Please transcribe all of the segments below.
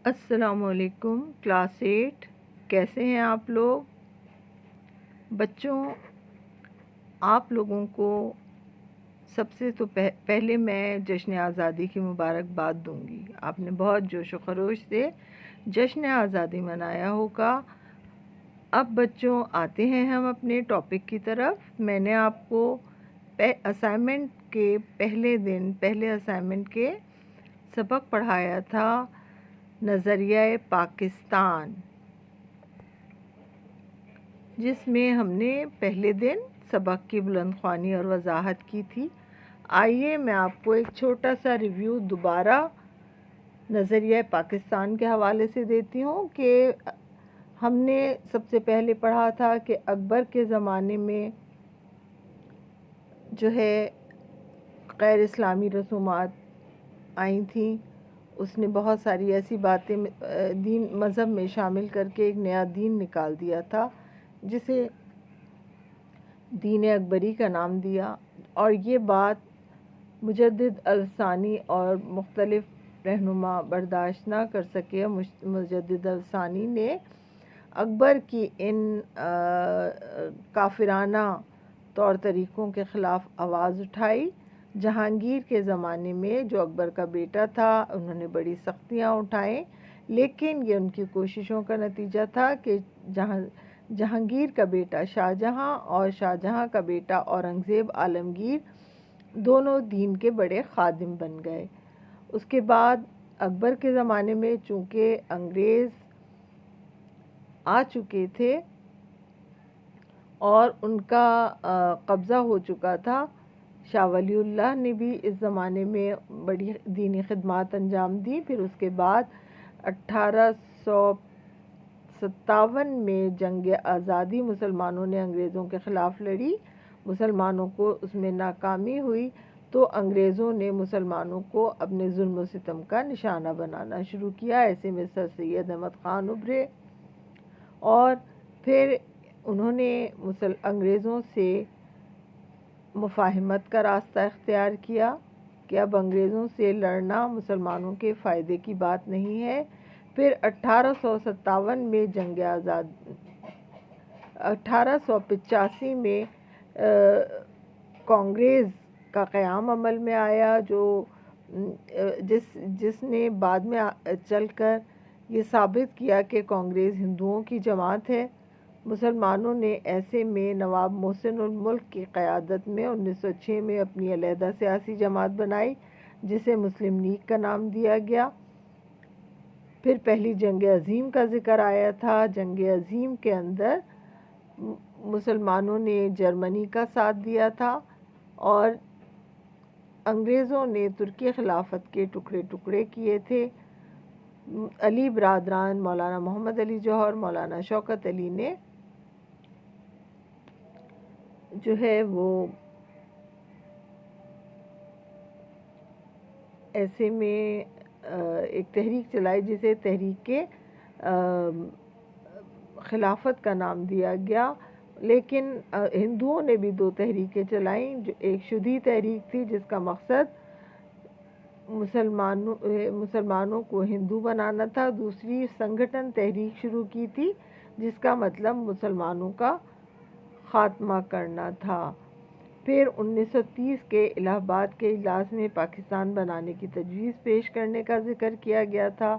السلام علیکم کلاس 8 کیسے ہیں آپ لوگ بچوں؟ آپ لوگوں کو سب سے تو پہلے میں جشن آزادی کی مبارکباد دوں گی۔ آپ نے بہت جوش و خروش سے جشن آزادی منایا ہوگا۔ اب بچوں آتے ہیں ہم اپنے ٹاپک کی طرف۔ میں نے آپ کو اسائنمنٹ کے پہلے اسائنمنٹ کے سبق پڑھایا تھا نظریہ پاکستان، جس میں ہم نے پہلے دن سبق کی بلند خوانی اور وضاحت کی تھی۔ آئیے میں آپ کو ایک چھوٹا سا ریویو دوبارہ نظریہ پاکستان کے حوالے سے دیتی ہوں کہ ہم نے سب سے پہلے پڑھا تھا کہ اکبر کے زمانے میں جو ہے غیر اسلامی رسومات آئی تھیں۔ اس نے بہت ساری ایسی باتیں دین مذہب میں شامل کر کے ایک نیا دین نکال دیا تھا، جسے دین اکبری کا نام دیا، اور یہ بات مجدد الثانی اور مختلف رہنما برداشت نہ کر سکے۔ مجدد الثانی نے اکبر کی ان کافرانہ طور طریقوں کے خلاف آواز اٹھائی۔ جہانگیر کے زمانے میں جو اکبر کا بیٹا تھا، انہوں نے بڑی سختیاں اٹھائیں، لیکن یہ ان کی کوششوں کا نتیجہ تھا کہ جہانگیر کا بیٹا شاہ جہاں اور شاہ جہاں کا بیٹا اورنگزیب عالمگیر دونوں دین کے بڑے خادم بن گئے۔ اس کے بعد اکبر کے زمانے میں چونکہ انگریز آ چکے تھے اور ان کا قبضہ ہو چکا تھا، شاہ ولی اللہ نے بھی اس زمانے میں بڑی دینی خدمات انجام دی۔ پھر اس کے بعد 1857 میں جنگ آزادی مسلمانوں نے انگریزوں کے خلاف لڑی، مسلمانوں کو اس میں ناکامی ہوئی، تو انگریزوں نے مسلمانوں کو اپنے ظلم و ستم کا نشانہ بنانا شروع کیا۔ ایسے میں سر سید احمد خان ابھرے اور پھر انہوں نے انگریزوں سے مفاہمت کا راستہ اختیار کیا کہ اب انگریزوں سے لڑنا مسلمانوں کے فائدے کی بات نہیں ہے۔ پھر 1857 میں 1885 میں کانگریس کا قیام عمل میں آیا، جس نے بعد میں چل کر یہ ثابت کیا کہ کانگریس ہندوؤں کی جماعت ہے۔ مسلمانوں نے ایسے میں نواب محسن الملک کی قیادت میں 1906 میں اپنی علیحدہ سیاسی جماعت بنائی، جسے مسلم لیگ کا نام دیا گیا۔ پھر پہلی جنگ عظیم کا ذکر آیا تھا۔ جنگ عظیم کے اندر مسلمانوں نے جرمنی کا ساتھ دیا تھا اور انگریزوں نے ترکی خلافت کے ٹکڑے ٹکڑے کیے تھے۔ علی برادران مولانا محمد علی جوہر، مولانا شوکت علی نے جو ہے وہ ایسے میں ایک تحریک چلائی جسے تحریک خلافت کا نام دیا گیا، لیکن ہندوؤں نے بھی دو تحریکیں چلائیں۔ جو ایک شدھی تحریک تھی جس کا مقصد مسلمانوں کو ہندو بنانا تھا، دوسری سنگھٹن تحریک شروع کی تھی جس کا مطلب مسلمانوں کا خاتمہ کرنا تھا۔ پھر 1930 کے الہ آباد کے اجلاس میں پاکستان بنانے کی تجویز پیش کرنے کا ذکر کیا گیا تھا،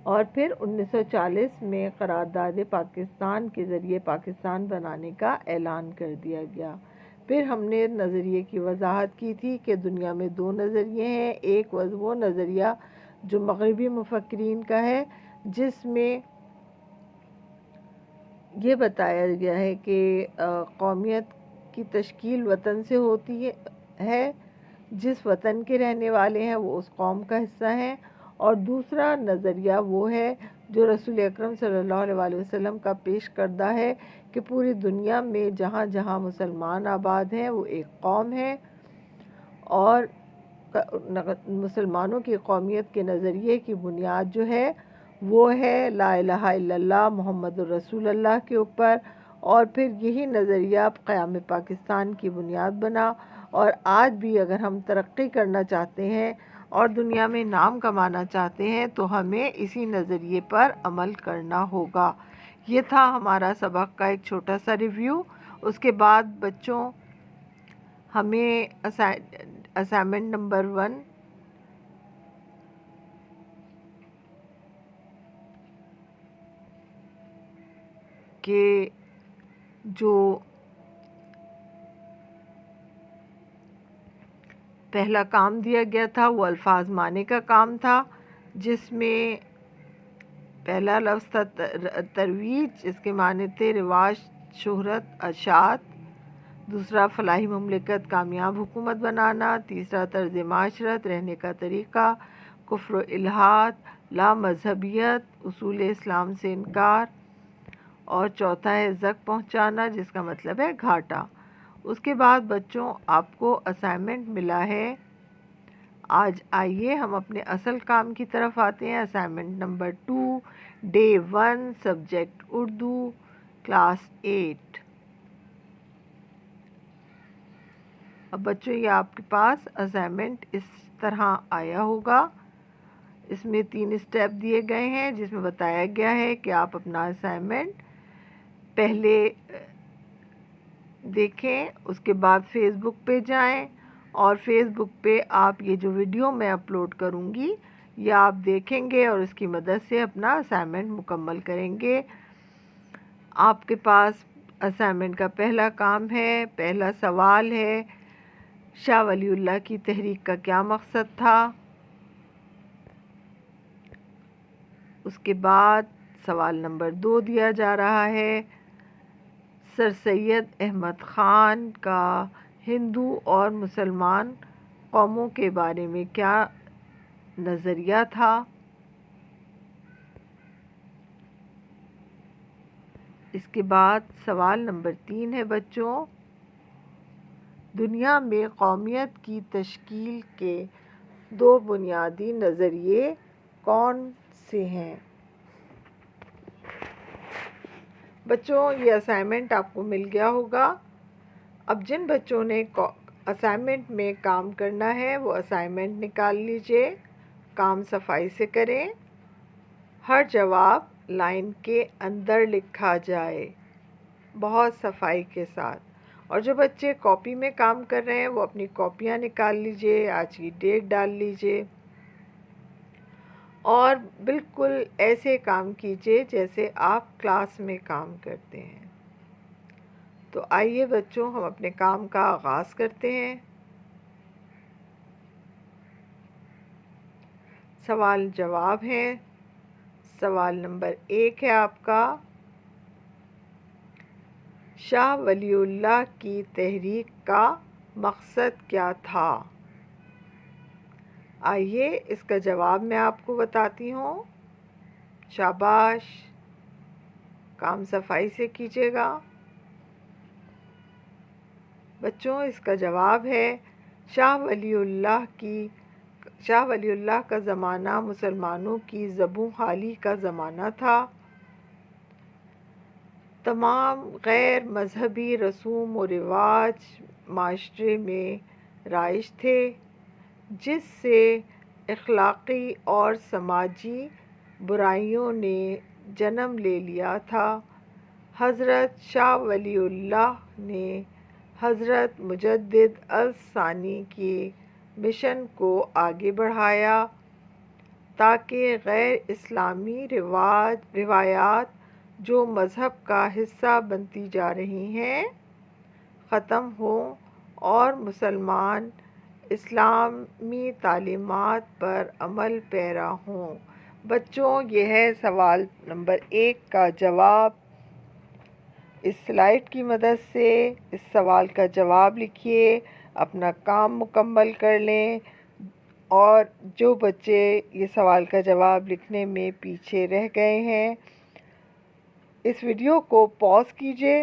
اور پھر 1940 میں قرارداد پاکستان کے ذریعے پاکستان بنانے کا اعلان کر دیا گیا۔ پھر ہم نے نظریے کی وضاحت کی تھی کہ دنیا میں دو نظریے ہیں۔ ایک وہ نظریہ جو مغربی مفکرین کا ہے، جس میں یہ بتایا گیا ہے کہ قومیت کی تشکیل وطن سے ہوتی ہے، جس وطن کے رہنے والے ہیں وہ اس قوم کا حصہ ہیں، اور دوسرا نظریہ وہ ہے جو رسول اکرم صلی اللہ علیہ وسلم کا پیش کردہ ہے کہ پوری دنیا میں جہاں جہاں مسلمان آباد ہیں وہ ایک قوم ہے، اور مسلمانوں کی قومیت کے نظریے کی بنیاد جو ہے وہ ہے لا الہ الا اللہ محمد الرسول اللہ کے اوپر، اور پھر یہی نظریہ قیام پاکستان کی بنیاد بنا۔ اور آج بھی اگر ہم ترقی کرنا چاہتے ہیں اور دنیا میں نام کمانا چاہتے ہیں تو ہمیں اسی نظریے پر عمل کرنا ہوگا۔ یہ تھا ہمارا سبق کا ایک چھوٹا سا ریویو۔ اس کے بعد بچوں ہمیں اسائنمنٹ نمبر 1 کہ جو پہلا کام دیا گیا تھا وہ الفاظ معنی کا کام تھا، جس میں پہلا لفظ تھا ترویج، اس کے معنی تھے رواج، شہرت، اشاعت۔ دوسرا فلاحی مملکت، کامیاب حکومت بنانا۔ تیسرا طرز معاشرت، رہنے کا طریقہ۔ کفر و الحاد، لا مذہبیت، اصول اسلام سے انکار۔ اور چوتھا ہے زک پہنچانا، جس کا مطلب ہے گھاٹا۔ اس کے بعد بچوں آپ کو اسائنمنٹ ملا ہے۔ آج آئیے ہم اپنے اصل کام کی طرف آتے ہیں۔ Assignment number 2، day 1، subject Urdu, class 8۔ اب بچوں یہ آپ کے پاس اسائنمنٹ اس طرح آیا ہوگا۔ اس میں 3 اسٹیپ دیے گئے ہیں، جس میں بتایا گیا ہے کہ آپ اپنا اسائنمنٹ پہلے دیکھیں، اس کے بعد فیس بک پہ جائیں اور فیس بک پہ آپ یہ جو ویڈیو میں اپلوڈ کروں گی یہ آپ دیکھیں گے اور اس کی مدد سے اپنا اسائنمنٹ مکمل کریں گے۔ آپ کے پاس اسائنمنٹ کا پہلا کام ہے، پہلا سوال ہے، شاہ ولی اللہ کی تحریک کا کیا مقصد تھا؟ اس کے بعد سوال نمبر 2 دیا جا رہا ہے، سر سید احمد خان کا ہندو اور مسلمان قوموں کے بارے میں کیا نظریہ تھا؟ اس کے بعد سوال نمبر 3 ہے بچوں، دنیا میں قومیت کی تشکیل کے 2 بنیادی نظریے کون سے ہیں؟ بچوں یہ اسائنمنٹ آپ کو مل گیا ہوگا۔ اب جن بچوں نے اسائنمنٹ میں کام کرنا ہے وہ اسائنمنٹ نکال لیجئے، کام صفائی سے کریں، ہر جواب لائن کے اندر لکھا جائے بہت صفائی کے ساتھ۔ اور جو بچے کاپی میں کام کر رہے ہیں وہ اپنی کاپیاں نکال لیجئے، آج کی ڈیٹ ڈال لیجئے اور بالکل ایسے کام کیجئے جیسے آپ کلاس میں کام کرتے ہیں۔ تو آئیے بچوں ہم اپنے کام کا آغاز کرتے ہیں۔ سوال جواب ہیں۔ سوال نمبر 1 ہے آپ کا، شاہ ولی اللہ کی تحریک کا مقصد کیا تھا؟ آئیے اس کا جواب میں آپ کو بتاتی ہوں۔ شاباش، کام صفائی سے کیجیے گا۔ بچوں اس کا جواب ہے شاہ ولی اللہ کا زمانہ مسلمانوں کی زبوں حالی کا زمانہ تھا۔ تمام غیر مذہبی رسوم و رواج معاشرے میں رائج تھے، جس سے اخلاقی اور سماجی برائیوں نے جنم لے لیا تھا۔ حضرت شاہ ولی اللہ نے حضرت مجدد الثانی کے مشن کو آگے بڑھایا تاکہ غیر اسلامی روایات جو مذہب کا حصہ بنتی جا رہی ہیں ختم ہوں اور مسلمان اسلامی تعلیمات پر عمل پیرا ہوں۔ بچوں یہ ہے سوال نمبر 1 کا جواب۔ اس سلائیڈ کی مدد سے اس سوال کا جواب لکھیے، اپنا کام مکمل کر لیں۔ اور جو بچے یہ سوال کا جواب لکھنے میں پیچھے رہ گئے ہیں، اس ویڈیو کو پاز کیجئے،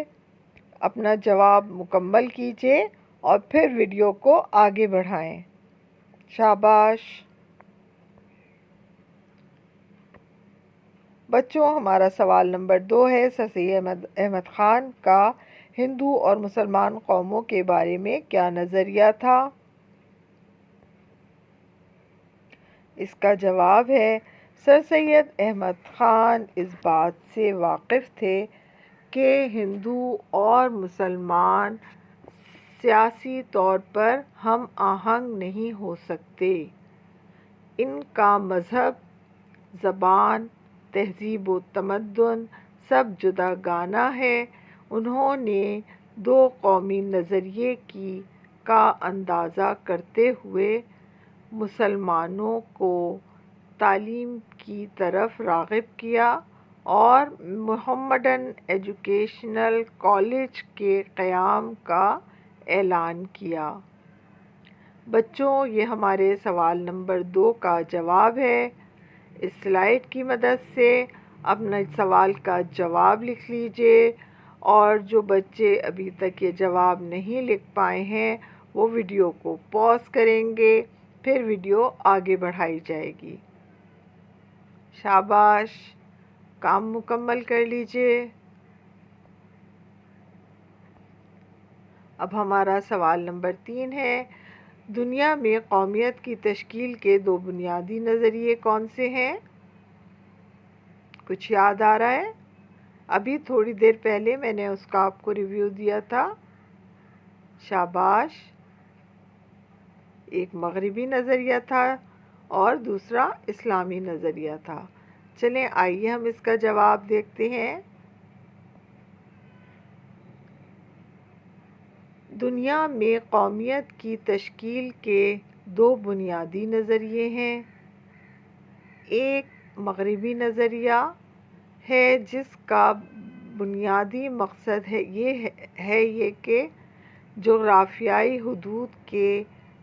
اپنا جواب مکمل کیجئے اور پھر ویڈیو کو آگے بڑھائیں۔ شاباش۔ بچوں ہمارا سوال نمبر 2 ہے، سر سید احمد خان کا ہندو اور مسلمان قوموں کے بارے میں کیا نظریہ تھا؟ اس کا جواب ہے، سر سید احمد خان اس بات سے واقف تھے کہ ہندو اور مسلمان سیاسی طور پر ہم آہنگ نہیں ہو سکتے۔ ان کا مذہب، زبان، تہذیب و تمدن سب جداگانہ ہے۔ انہوں نے دو قومی نظریے کا اندازہ کرتے ہوئے مسلمانوں کو تعلیم کی طرف راغب کیا اور محمڈن ایجوکیشنل کالج کے قیام کا اعلان کیا۔ بچوں، یہ ہمارے سوال نمبر 2 کا جواب ہے۔ اس سلائیڈ کی مدد سے اپنے سوال کا جواب لکھ لیجئے، اور جو بچے ابھی تک یہ جواب نہیں لکھ پائے ہیں وہ ویڈیو کو پاز کریں گے، پھر ویڈیو آگے بڑھائی جائے گی۔ شاباش، کام مکمل کر لیجئے۔ اب ہمارا سوال نمبر 3 ہے، دنیا میں قومیت کی تشکیل کے 2 بنیادی نظریے کون سے ہیں؟ کچھ یاد آ رہا ہے؟ ابھی تھوڑی دیر پہلے میں نے اس کا آپ کو ریویو دیا تھا۔ شاباش، ایک مغربی نظریہ تھا اور دوسرا اسلامی نظریہ تھا۔ چلیں آئیے ہم اس کا جواب دیکھتے ہیں۔ دنیا میں قومیت کی تشکیل کے 2 بنیادی نظریے ہیں۔ ایک مغربی نظریہ ہے جس کا بنیادی مقصد یہ کہ جغرافیائی حدود کے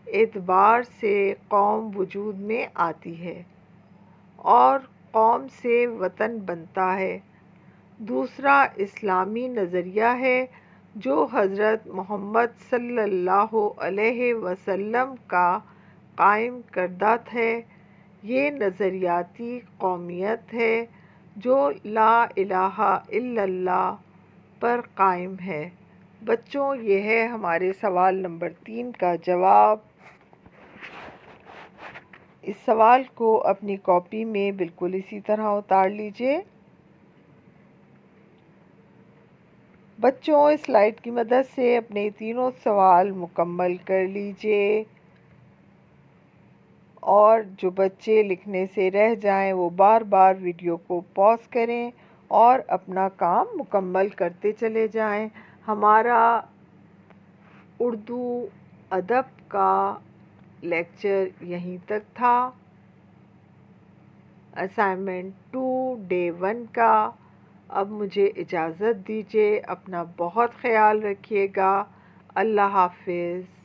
اعتبار سے قوم وجود میں آتی ہے اور قوم سے وطن بنتا ہے۔ دوسرا اسلامی نظریہ ہے جو حضرت محمد صلی اللہ علیہ وسلم کا قائم کردہ ہے۔ یہ نظریاتی قومیت ہے جو لا الہ الا اللہ پر قائم ہے۔ بچوں، یہ ہے ہمارے سوال نمبر 3 کا جواب۔ اس سوال کو اپنی کاپی میں بالکل اسی طرح اتار لیجئے۔ بچوں، اس سلائیڈ کی مدد سے اپنے تینوں سوال مکمل کر لیجئے، اور جو بچے لکھنے سے رہ جائیں وہ بار بار ویڈیو کو پاز کریں اور اپنا کام مکمل کرتے چلے جائیں۔ ہمارا اردو ادب کا لیکچر یہیں تک تھا، اسائنمنٹ 2 ڈے 1 کا۔ اب مجھے اجازت دیجیے، اپنا بہت خیال رکھیے گا۔ اللہ حافظ۔